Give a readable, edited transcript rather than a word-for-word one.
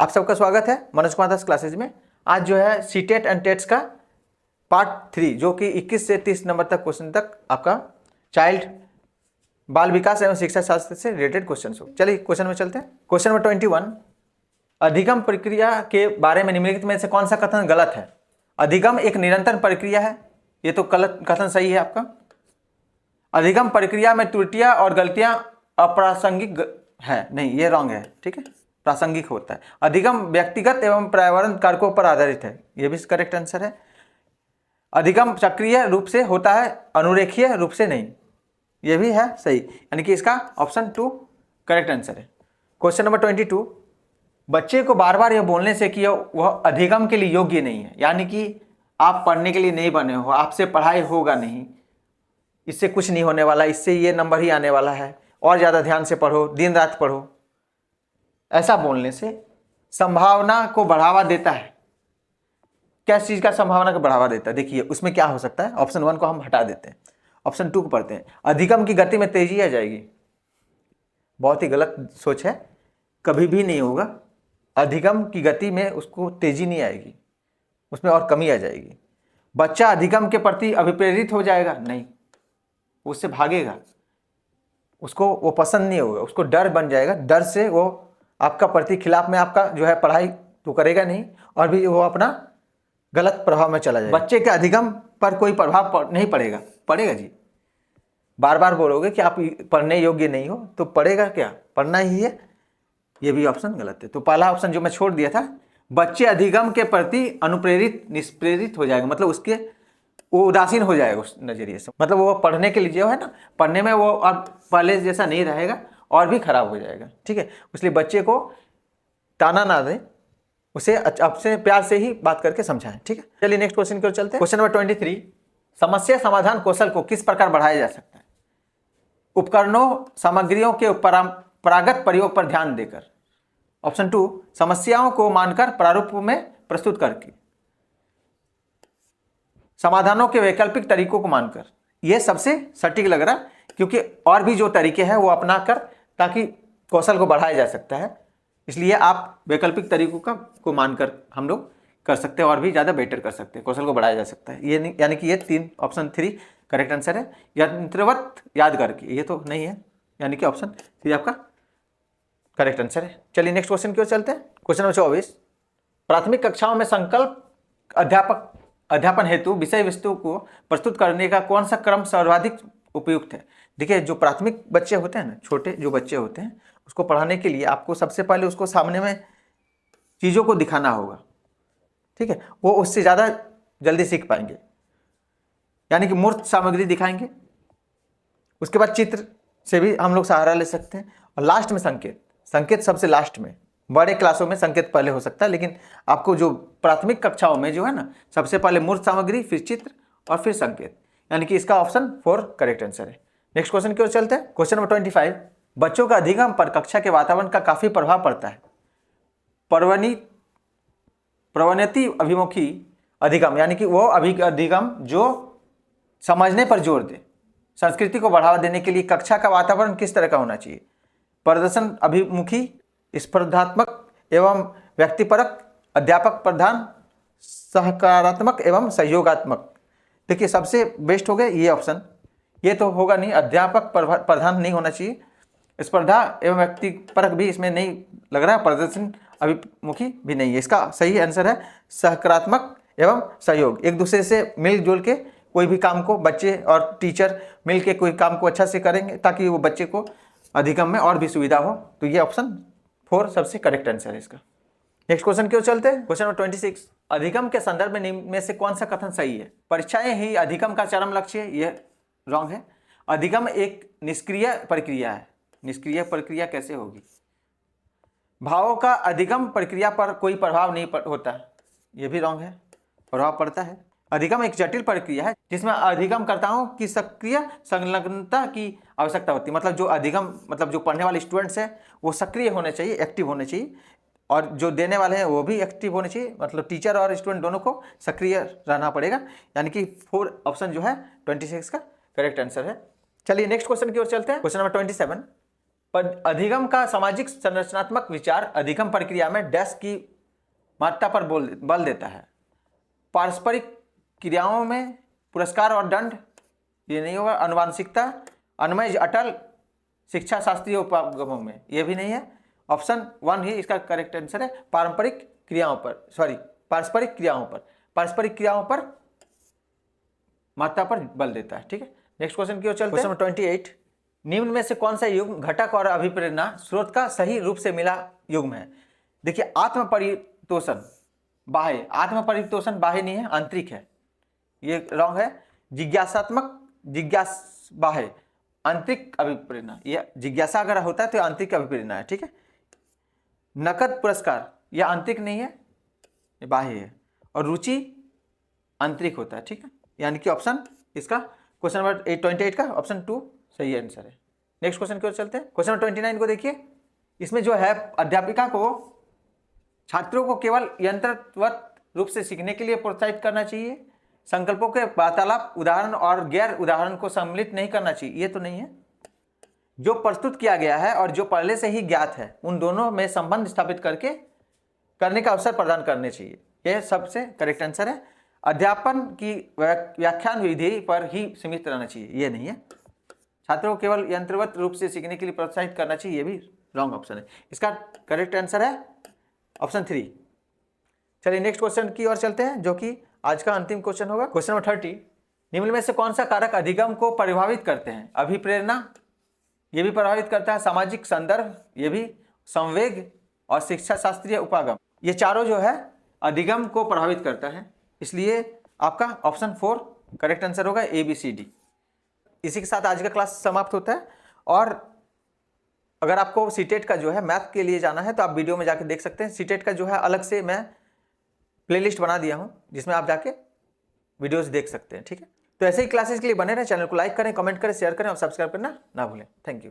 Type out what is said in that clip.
आप सबका स्वागत है मनोज कुमार दास क्लासेज में। आज जो है सीटेट एंड टेट्स का पार्ट 3 जो कि 21 से 30 नंबर तक क्वेश्चन तक आपका चाइल्ड बाल विकास एवं शिक्षा शास्त्र से रिलेटेड क्वेश्चन हो। चलिए क्वेश्चन में चलते हैं। क्वेश्चन नंबर 21, अधिगम प्रक्रिया के बारे में निम्नलिखित में से कौन सा कथन गलत है? अधिगम एक निरंतर प्रक्रिया है, ये तो गलत कथन सही है आपका। अधिगम प्रक्रिया में त्रुटियां और गलतियां अप्रासंगिक है, नहीं ये रॉन्ग है, ठीक है, प्रासंगिक होता है। अधिगम व्यक्तिगत एवं पर्यावरण कारकों पर आधारित है, यह भी करेक्ट आंसर है। अधिगम चक्रीय रूप से होता है, अनुरेखीय रूप से नहीं, यह भी है सही, यानी कि इसका ऑप्शन 2 करेक्ट आंसर है। क्वेश्चन नंबर 22, बच्चे को बार बार यह बोलने से कि वह अधिगम के लिए योग्य नहीं है, यानी कि आप पढ़ने के लिए नहीं बने हो, आपसे पढ़ाई होगा नहीं, इससे कुछ नहीं होने वाला, इससे ये नंबर ही आने वाला है, और ज़्यादा ध्यान से पढ़ो, दिन रात पढ़ो, ऐसा बोलने से संभावना को बढ़ावा देता है। क्या चीज़ का संभावना को बढ़ावा देता है? देखिए उसमें क्या हो सकता है। ऑप्शन 1 को हम हटा देते हैं, ऑप्शन 2 को पढ़ते हैं। अधिगम की गति में तेजी आ जाएगी, बहुत ही गलत सोच है, कभी भी नहीं होगा। अधिगम की गति में उसको तेजी नहीं आएगी, उसमें और कमी आ जाएगी। बच्चा अधिगम के प्रति अभिप्रेरित हो जाएगा, नहीं, उससे भागेगा, उसको वो पसंद नहीं होगा, उसको डर बन जाएगा, डर से वो आपका प्रति खिलाफ में आपका जो है पढ़ाई तो करेगा नहीं, और भी वो अपना गलत प्रभाव में चला जाएगा। बच्चे के अधिगम पर कोई प्रभाव नहीं पड़ेगा, पड़ेगा जी। बार बार बोलोगे कि आप पढ़ने योग्य नहीं हो तो पढ़ेगा क्या, पढ़ना ही है, ये भी ऑप्शन गलत है। तो पहला ऑप्शन जो मैं छोड़ दिया था, बच्चे अधिगम के प्रति अनुप्रेरित निष्प्रेरित हो जाएगा, मतलब उसके वो उदासीन हो जाएगा उस नजरिए से, मतलब वो पढ़ने के लिए जो है ना, पढ़ने में वो अब पहले जैसा नहीं रहेगा और भी खराब हो जाएगा, ठीक है। इसलिए बच्चे को ताना ना दें, उसे आपसे प्यार से ही बात करके समझाएं, ठीक है। चलिए नेक्स्ट क्वेश्चन की ओर चलते हैं। क्वेश्चन नंबर 23, समस्या समाधान कौशल को किस प्रकार बढ़ाया जा सकता है? उपकरणों सामग्रियों के परंपरागत प्रयोग पर ध्यान देकर। ऑप्शन 2, समस्याओं को मानकर प्रारूप में प्रस्तुत करके। समाधानों के वैकल्पिक तरीकों को मानकर, यह सबसे सटीक लग रहा, क्योंकि और भी जो तरीके हैं वो अपनाकर ताकि कौशल को बढ़ाया जा सकता है, इसलिए आप वैकल्पिक तरीकों को मानकर हम लोग कर सकते हैं और भी ज़्यादा बेटर कर सकते हैं, कौशल को बढ़ाया जा सकता है। ये यानी कि ये 3 ऑप्शन 3 करेक्ट आंसर है। यंत्रवत याद करके, ये तो नहीं है, यानी कि ऑप्शन 3 आपका करेक्ट आंसर है। चलिए नेक्स्ट क्वेश्चन की ओर चलते हैं। क्वेश्चन नंबर 24, प्राथमिक कक्षाओं में संकल्प अध्यापन हेतु विषय वस्तु को प्रस्तुत करने का कौन सा क्रम सर्वाधिक उपयुक्त है? देखिए जो प्राथमिक बच्चे होते हैं ना, छोटे जो बच्चे होते हैं, उसको पढ़ाने के लिए आपको सबसे पहले उसको सामने में चीज़ों को दिखाना होगा, ठीक है, वो उससे ज़्यादा जल्दी सीख पाएंगे। यानी कि मूर्त सामग्री दिखाएंगे, उसके बाद चित्र से भी हम लोग सहारा ले सकते हैं, और लास्ट में संकेत सबसे लास्ट में। बड़े क्लासों में संकेत पहले हो सकता है, लेकिन आपको जो प्राथमिक कक्षाओं में जो है ना, सबसे पहले मूर्त सामग्री, फिर चित्र और फिर संकेत, यानी कि इसका ऑप्शन 4 करेक्ट आंसर है। नेक्स्ट क्वेश्चन की ओर चलते हैं। क्वेश्चन नंबर 25, बच्चों का अधिगम पर कक्षा के वातावरण का काफी प्रभाव पड़ता है। प्रवणति अभिमुखी अधिगम, यानी कि वो अधिगम जो समझने पर जोर दे, संस्कृति को बढ़ावा देने के लिए कक्षा का वातावरण किस तरह का होना चाहिए? प्रदर्शन अभिमुखी, स्पर्धात्मक एवं व्यक्तिपरक, अध्यापक प्रधान, सकारात्मक एवं सहयोगात्मक। देखिए सबसे बेस्ट हो गया ये ऑप्शन, ये तो होगा नहीं, अध्यापक प्रधान नहीं होना चाहिए, स्पर्धा एवं व्यक्तिपरक भी इसमें नहीं लग रहा है, प्रदर्शन अभिमुखी भी नहीं है। इसका सही आंसर है सकारात्मक एवं सहयोग, एक दूसरे से मिलजुल के कोई भी काम को बच्चे और टीचर मिल के कोई काम को अच्छा से करेंगे ताकि वो बच्चे को अधिगम में और भी सुविधा हो। तो ये ऑप्शन 4 सबसे करेक्ट आंसर है इसका। नेक्स्ट क्वेश्चन की ओर चलते हैं। क्वेश्चन नंबर 26, अधिगम के संदर्भ में निम्न में से कौन सा कथन सही है? परीक्षाएं ही अधिगम का चरम लक्ष्य है, यह रॉन्ग है। अधिगम एक निष्क्रिय प्रक्रिया है, निष्क्रिय प्रक्रिया कैसे होगी? भावों का अधिगम प्रक्रिया पर कोई प्रभाव नहीं होता, यह भी रॉन्ग है, प्रभाव पड़ता है। अधिगम एक जटिल प्रक्रिया है जिसमें अधिगमकर्ताओं की सक्रिय संलग्नता की आवश्यकता होती है, मतलब जो अधिगम मतलब जो पढ़ने वाले स्टूडेंट्स हैं वो सक्रिय होने चाहिए, एक्टिव होने चाहिए, और जो देने वाले हैं वो भी एक्टिव होने चाहिए, मतलब टीचर और स्टूडेंट दोनों को सक्रिय रहना पड़ेगा, यानी कि 4 ऑप्शन जो है 26 का करेक्ट आंसर है। चलिए नेक्स्ट क्वेश्चन की ओर चलते हैं। क्वेश्चन नंबर 27, पर अधिगम का सामाजिक संरचनात्मक विचार अधिगम प्रक्रिया में डैश की महत्ता पर बल देता है। पारस्परिक क्रियाओं में पुरस्कार और दंड, ये नहीं होगा। अनुवांशिकता, अन्वय, अटल, शिक्षा शास्त्रीय उपागमों में, ये भी नहीं है। ऑप्शन 1 ही इसका करेक्ट आंसर है। पारस्परिक क्रियाओं पर महत्ता पर बल देता है। ठीक है, नेक्स्ट क्वेश्चन की ओर चलते हैं। क्वेश्चन नंबर 28, निम्न में से कौन सा युग्म घटक और अभिप्रेरणा स्रोत का सही रूप से मिला युग्म है? देखिए, आत्मपरितोषण बाह्य, आत्मपरितोषण बाह्य नहीं है, आंतरिक है, ये रॉन्ग है। बाह्य, आंतरिक अभिप्रेरणा, ये जिज्ञासा अगर होता है तो आंतरिक अभिप्रेरणा है। ठीक है, नकद पुरस्कार, यह आंतरिक नहीं है, ये बाह्य है। और रुचि आंतरिक होता है। ठीक है, यानी कि ऑप्शन इसका क्वेश्चन नंबर 28 का ऑप्शन 2 सही आंसर है। नेक्स्ट क्वेश्चन की ओर चलते हैं। क्वेश्चन नंबर 29 को देखिए, इसमें जो है अध्यापिका को छात्रों को केवल यंत्रवत रूप से सीखने के लिए प्रोत्साहित करना चाहिए, संकल्पों के वार्तालाप, उदाहरण और गैर उदाहरण को सम्मिलित नहीं करना चाहिए, ये तो नहीं है। जो प्रस्तुत किया गया है और जो पहले से ही ज्ञात है, उन दोनों में संबंध स्थापित करने का अवसर प्रदान करने चाहिए, यह सबसे करेक्ट आंसर है। अध्यापन की व्याख्यान विधि पर ही सीमित रहना चाहिए, ये नहीं है। छात्रों को केवल यंत्रवत रूप से सीखने के लिए प्रोत्साहित करना चाहिए, ये भी रॉन्ग ऑप्शन है। इसका करेक्ट आंसर है ऑप्शन 3। चलिए नेक्स्ट क्वेश्चन की ओर चलते हैं, जो कि आज का अंतिम क्वेश्चन होगा। क्वेश्चन नंबर 30, निम्न में से कौन सा कारक अधिगम को प्रभावित करते हैं? अभिप्रेरणा, ये भी प्रभावित करता है। सामाजिक संदर्भ, ये भी। संवेग और शिक्षा शास्त्रीय उपागम, ये चारों जो है अधिगम को प्रभावित करता है, इसलिए आपका ऑप्शन 4 करेक्ट आंसर होगा, ABCD। इसी के साथ आज का क्लास समाप्त होता है। और अगर आपको सीटेट का जो है मैथ के लिए जाना है तो आप वीडियो में जाके देख सकते हैं। सीटेट का जो है अलग से मैं प्लेलिस्ट बना दिया हूं, जिसमें आप जाके वीडियोस देख सकते हैं। ठीक है, तो ऐसे ही क्लासेस के लिए बने रहें। चैनल को लाइक करें, कमेंट करें, शेयर करें और सब्सक्राइब करना ना भूलें। Thank you.